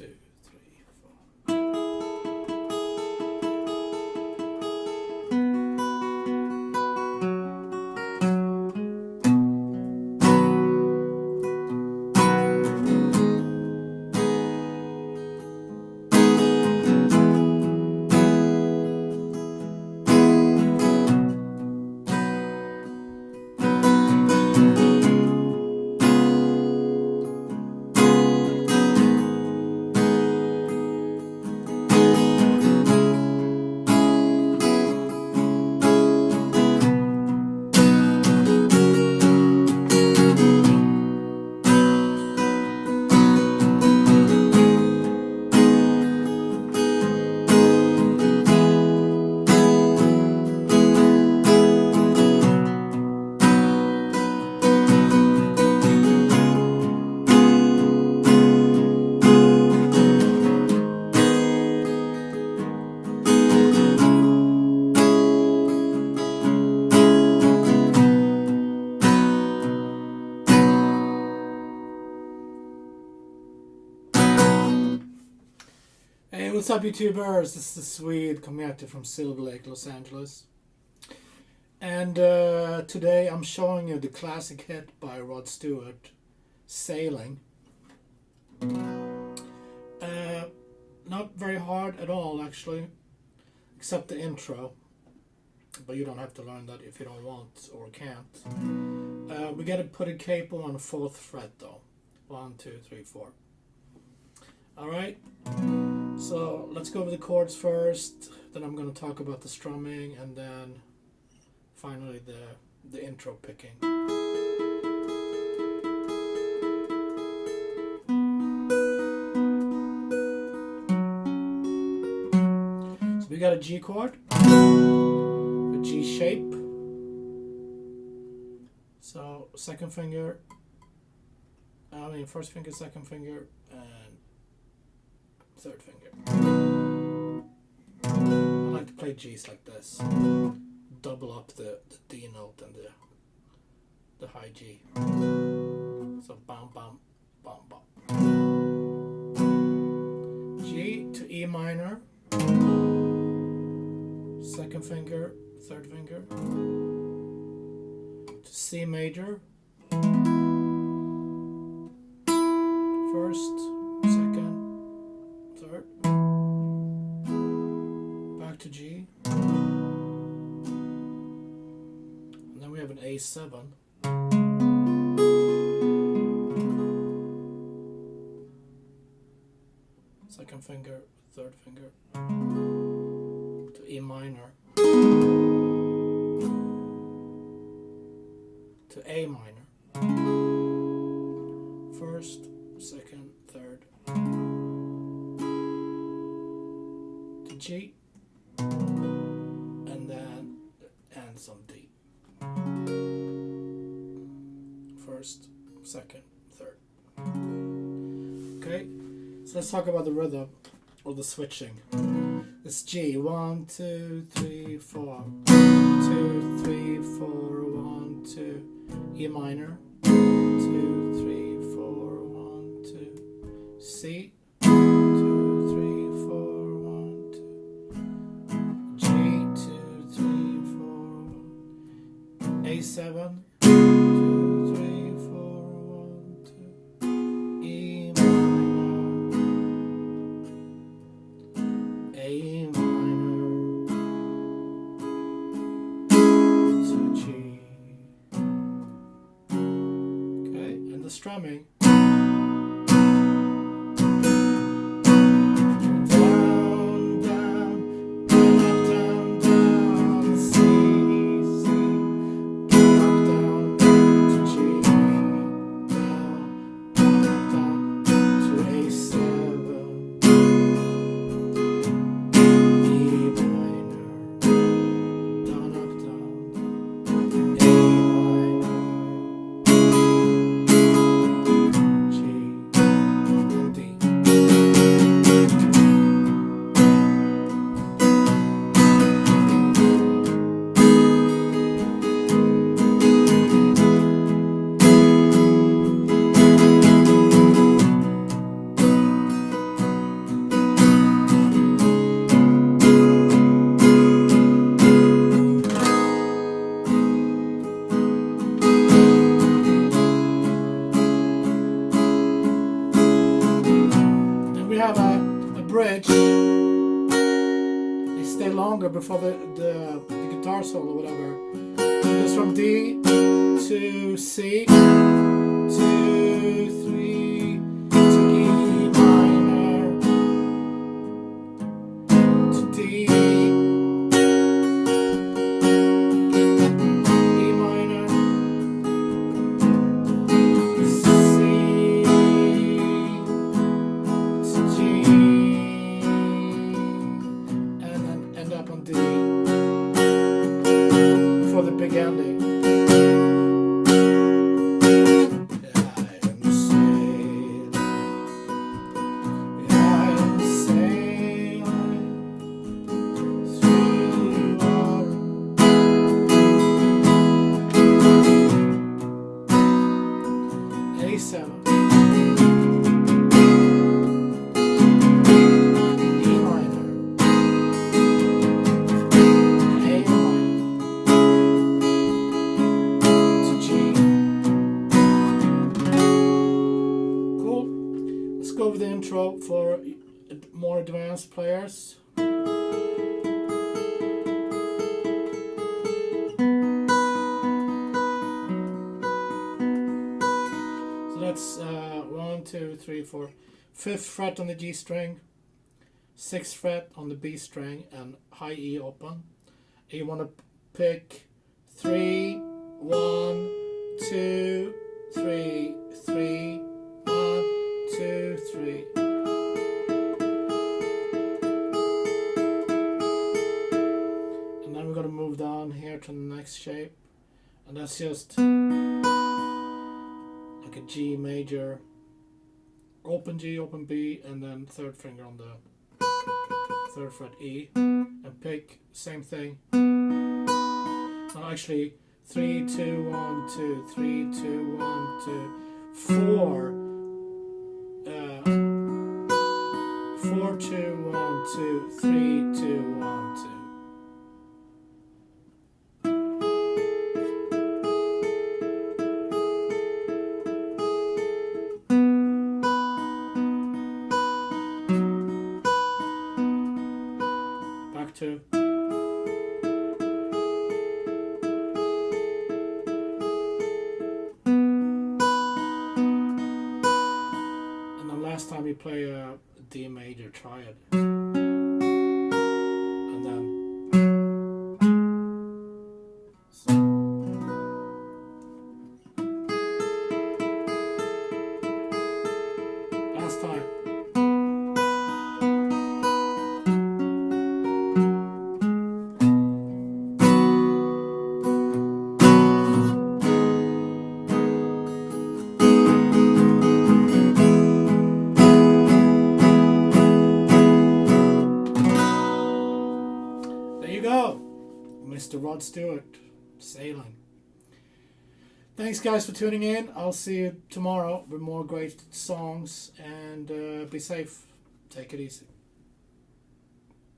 2, 3, 4. Hey, what's up, YouTubers? This is Swede coming at you from Silver Lake, Los Angeles. And today I'm showing you the classic hit by Rod Stewart, Sailing. Not very hard at all, actually, except the intro. But you don't have to learn that if you don't want or can't. We gotta put a capo on the 4th fret though. 1, 2, 3, 4. Alright, so let's go over the chords first, then I'm going to talk about the strumming, and then finally the intro picking. So we got a G chord, a G shape, so second finger, first finger, second finger, and third finger. I like to play G's like this. Double up the D note and the high G. So bam bam bam bam. G to E minor. Second finger, third finger. To C major. First, second, third, back to G, and then we have an A7, second finger, third finger, to E minor, to A minor, first, second, third, to G, and then and some D. First, second, third. Okay, so let's talk about the rhythm or the switching. It's G, 1, 2, 3, 4, 2, 3, 4, 1, 2, E minor, 2, 3, 4, 1, 2, C, 2, 3, 4, 1, 2, G, 2, 3, 4, 1, A7, 2, 3, 4, 1, 2, E minor, A minor, to G. Okay, and the strumming. have a bridge. They stay longer before the guitar solo, whatever. It goes from D to C to 3 to E minor to D. For the big ending. I am sailing through water. A7. Let's go over the intro for more advanced players. So that's 1, 2, 3, 4. 5th fret on the G string, 6th fret on the B string, and high E open. And you want to pick 3, 1, 2, 3, 3, 1, 2, 3. And then we're going to move down here to the next shape, and that's just like a G major, open G, open B, and then 3rd finger on the 3rd fret E, and pick same thing. No, actually 3, 2, 1, 2, 3, 2, 1, 2, 4. 4, 2, 1, 2, 3, 2, 1, 2. Back to. And the last time you play a D major, try it. And then. Last time. Go, Mr. Rod Stewart, Sailing. Thanks guys for tuning in. I'll see you tomorrow with more great songs, and be safe. Take it easy.